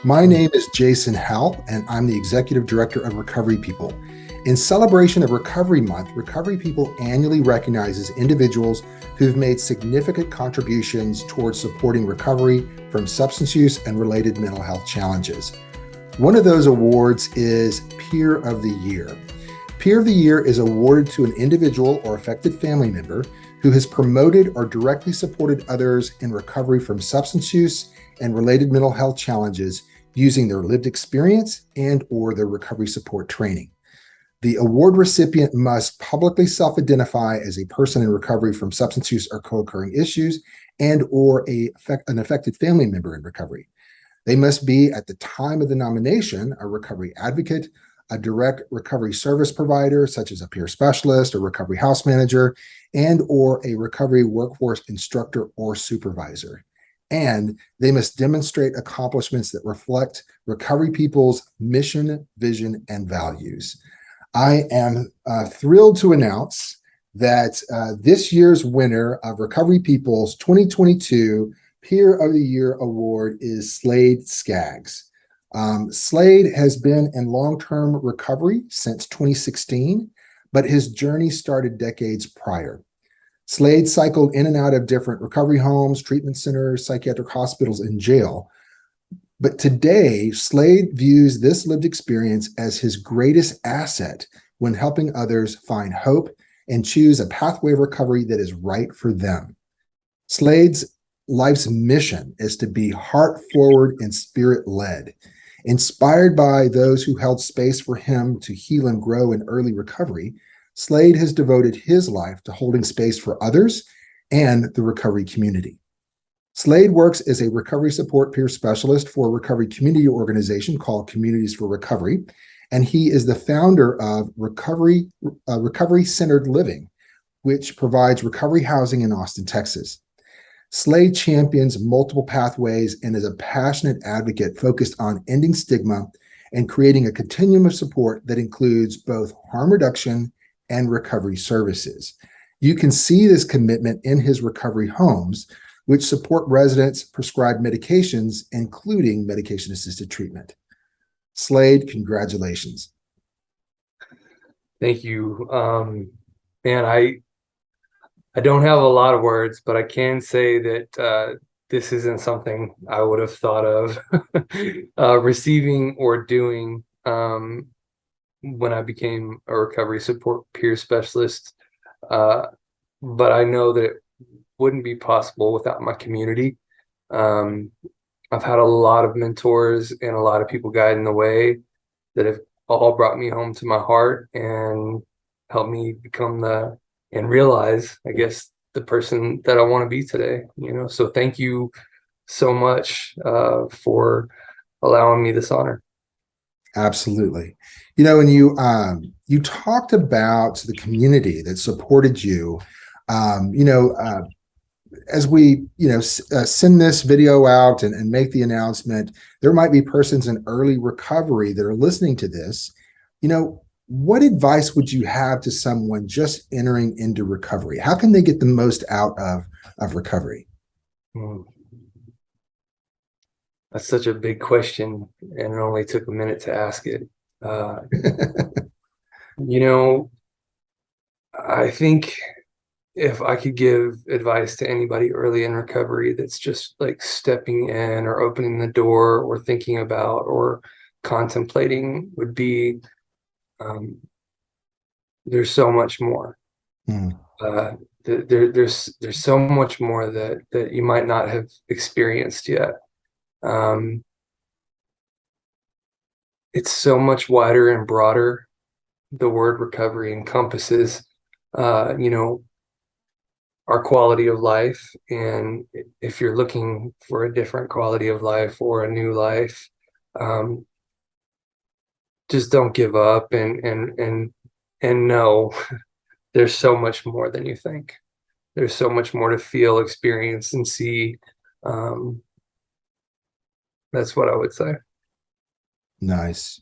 My name is Jason Howell, and I'm the Executive Director of Recovery People. In celebration of Recovery Month, Recovery People annually recognizes individuals who've made significant contributions towards supporting recovery from substance use and related mental health challenges. One of those awards is Peer of the Year. Peer of the Year is awarded to an individual or affected family member who has promoted or directly supported others in recovery from substance use and related mental health challenges using their lived experience and or their recovery support training. The award recipient must publicly self-identify as a person in recovery from substance use or co-occurring issues and or an affected family member in recovery. They must be, at the time of the nomination, a recovery advocate, a direct recovery service provider, such as a peer specialist or recovery house manager, and or a recovery workforce instructor or supervisor. And they must demonstrate accomplishments that reflect Recovery People's mission, vision, and values. I am thrilled to announce that this year's winner of Recovery People's 2022 Peer of the Year Award is Slade Skaggs. Slade has been in long-term recovery since 2016, but his journey started decades prior. Slade cycled in and out of different recovery homes, treatment centers, psychiatric hospitals, and jail. But today, Slade views this lived experience as his greatest asset when helping others find hope and choose a pathway of recovery that is right for them. Slade's life's mission is to be heart-forward and spirit-led. Inspired by those who held space for him to heal and grow in early recovery, Slade has devoted his life to holding space for others and the recovery community. Slade works as a recovery support peer specialist for a recovery community organization called Communities for Recovery, and he is the founder of Recovery-Centered Living, which provides recovery housing in Austin, Texas. Slade champions multiple pathways and is a passionate advocate focused on ending stigma and creating a continuum of support that includes both harm reduction and recovery services. You can see this commitment in his recovery homes, which support residents prescribed medications, including medication-assisted treatment. Slade, congratulations. Thank you. Man, I don't have a lot of words, but I can say that this isn't something I would have thought of receiving or doing when I became a recovery support peer specialist. But I know that it wouldn't be possible without my community. I've had a lot of mentors and a lot of people guiding the way that have all brought me home to my heart and helped me become and realize, I guess, the person that I want to be today, So thank you so much for allowing me this honor. Absolutely. And you talked about the community that supported you. As we send this video out and make the announcement, there might be persons in early recovery that are listening to this. What advice would you have to someone just entering into recovery? How can they get the most out of recovery? That's such a big question, and it only took a minute to ask it. I think if I could give advice to anybody early in recovery that's just like stepping in or opening the door or thinking about or contemplating, would be there's so much more. There's so much more that you might not have experienced yet. It's so much wider and broader. The word recovery encompasses our quality of life, and if you're looking for a different quality of life or a new life, just don't give up and know there's so much more than you think. There's so much more to feel, experience, and see. That's what I would say. Nice.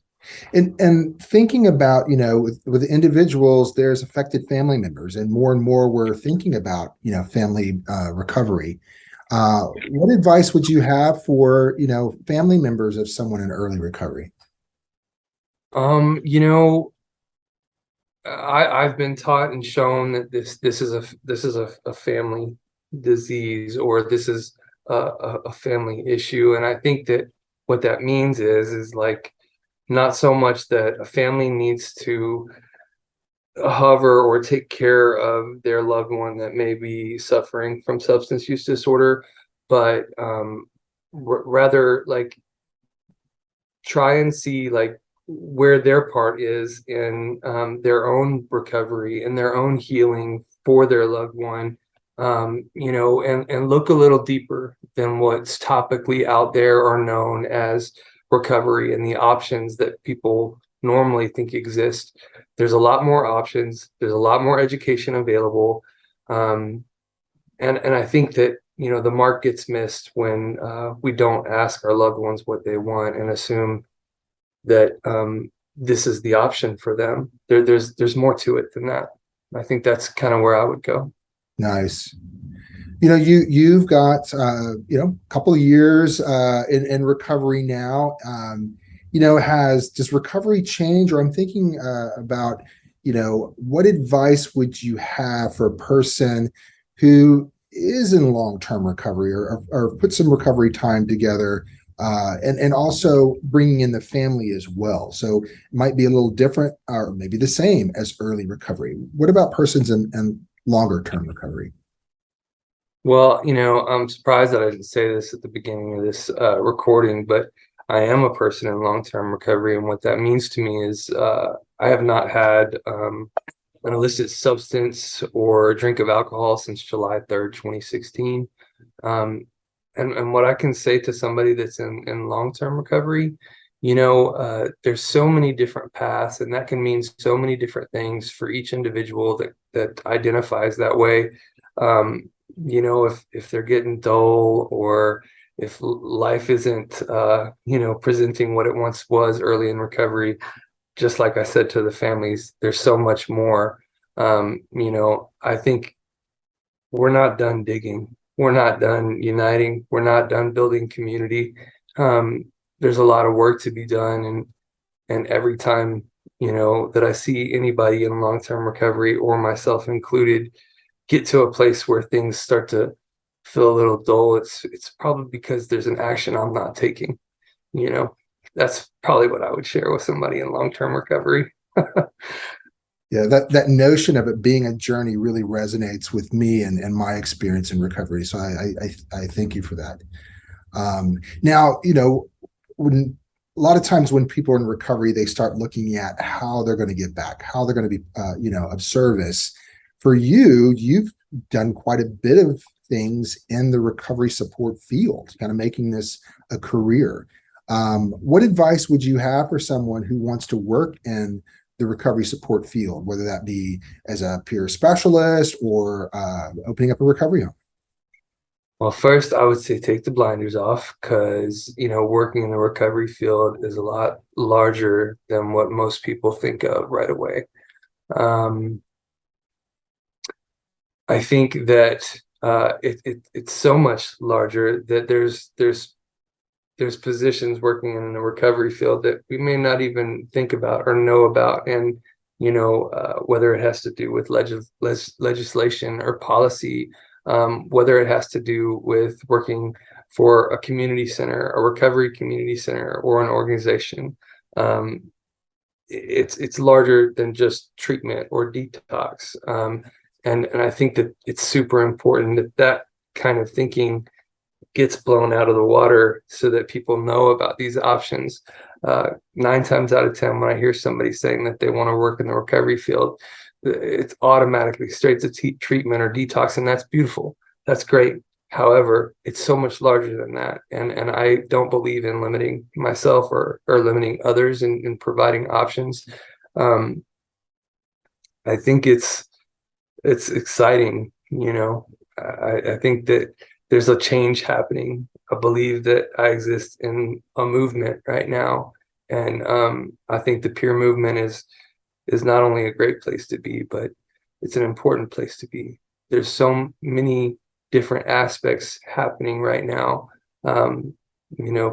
And thinking about, with individuals, there's affected family members, and more we're thinking about, family recovery. What advice would you have for, family members of someone in early recovery? You know, I've been taught and shown that this is a family disease, or this is a family issue. And I think that what that means is like not so much that a family needs to hover or take care of their loved one that may be suffering from substance use disorder, but rather like try and see like where their part is in their own recovery and their own healing for their loved one, and look a little deeper than what's topically out there or known as recovery and the options that people normally think exist. There's a lot more options. There's a lot more education available. Um, and I think that, the mark gets missed when we don't ask our loved ones what they want and assume that this is the option for them. There's more to it than that. I think that's kind of where I would go. Nice. You've got a couple of years in recovery now. Has does recovery change? Or I'm thinking about what advice would you have for a person who is in long-term recovery, or put some recovery time together, and also bringing in the family as well. So it might be a little different, or maybe the same as early recovery. What about persons in longer term recovery? Well, I'm surprised that I didn't say this at the beginning of this recording, but I am a person in long-term recovery, and what that means to me is I have not had an illicit substance or drink of alcohol since July 3rd, 2016. Um, and what I can say to somebody that's in long-term recovery, there's so many different paths, and that can mean so many different things for each individual that identifies that way. If they're getting dull, or if life isn't presenting what it once was early in recovery, just like I said to the families, there's so much more. I think we're not done digging. We're not done uniting. We're not done building community. There's a lot of work to be done, and every time that I see anybody in long-term recovery, or myself included, get to a place where things start to feel a little dull, it's probably because there's an action I'm not taking. You know, that's probably what I would share with somebody in long-term recovery. Yeah, that notion of it being a journey really resonates with me and my experience in recovery. So I thank you for that. Now, when a lot of times when people are in recovery, they start looking at how they're going to get back, how they're going to be, of service. For you, you've done quite a bit of things in the recovery support field, kind of making this a career. What advice would you have for someone who wants to work in the recovery support field, whether that be as a peer specialist or opening up a recovery home? Well, first, I would say take the blinders off, because, working in the recovery field is a lot larger than what most people think of right away. Um, I think that it's so much larger that there's positions working in the recovery field that we may not even think about or know about. And, whether it has to do with legislation or policy, whether it has to do with working for a community center, a recovery community center, or an organization. It's larger than just treatment or detox. And I think that it's super important that kind of thinking gets blown out of the water so that people know about these options. 9 times out of 10, when I hear somebody saying that they want to work in the recovery field, it's automatically straight to treatment or detox, and that's beautiful. That's great. However, it's so much larger than that, and I don't believe in limiting myself or limiting others in providing options. Um, I think it's exciting. I think that there's a change happening. I believe that I exist in a movement right now, and I think the peer movement is not only a great place to be, but it's an important place to be. There's so many different aspects happening right now,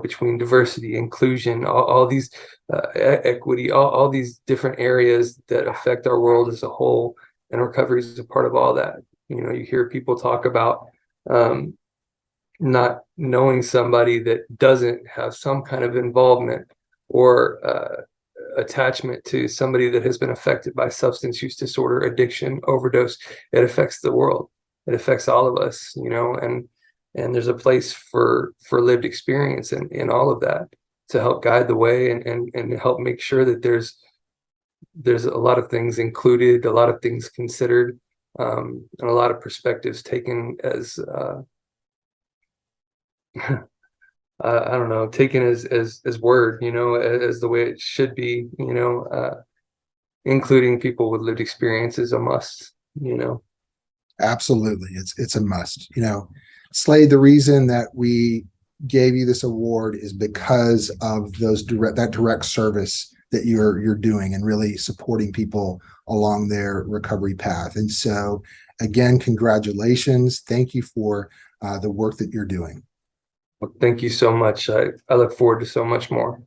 between diversity, inclusion, all these equity, all these different areas that affect our world as a whole, and recovery is a part of all that. You hear people talk about not knowing somebody that doesn't have some kind of involvement or attachment to somebody that has been affected by substance use disorder, addiction, overdose. It affects the world. It affects all of us, and there's a place for lived experience in all of that to help guide the way and help make sure that there's a lot of things included, a lot of things considered, and a lot of perspectives taken as I don't know, taken as word, as the way it should be, including people with lived experience is a must. Absolutely. It's a must. Slade, the reason that we gave you this award is because of that direct service that you're doing and really supporting people along their recovery path. And so again, congratulations. Thank you for the work that you're doing. Well, thank you so much. I look forward to so much more.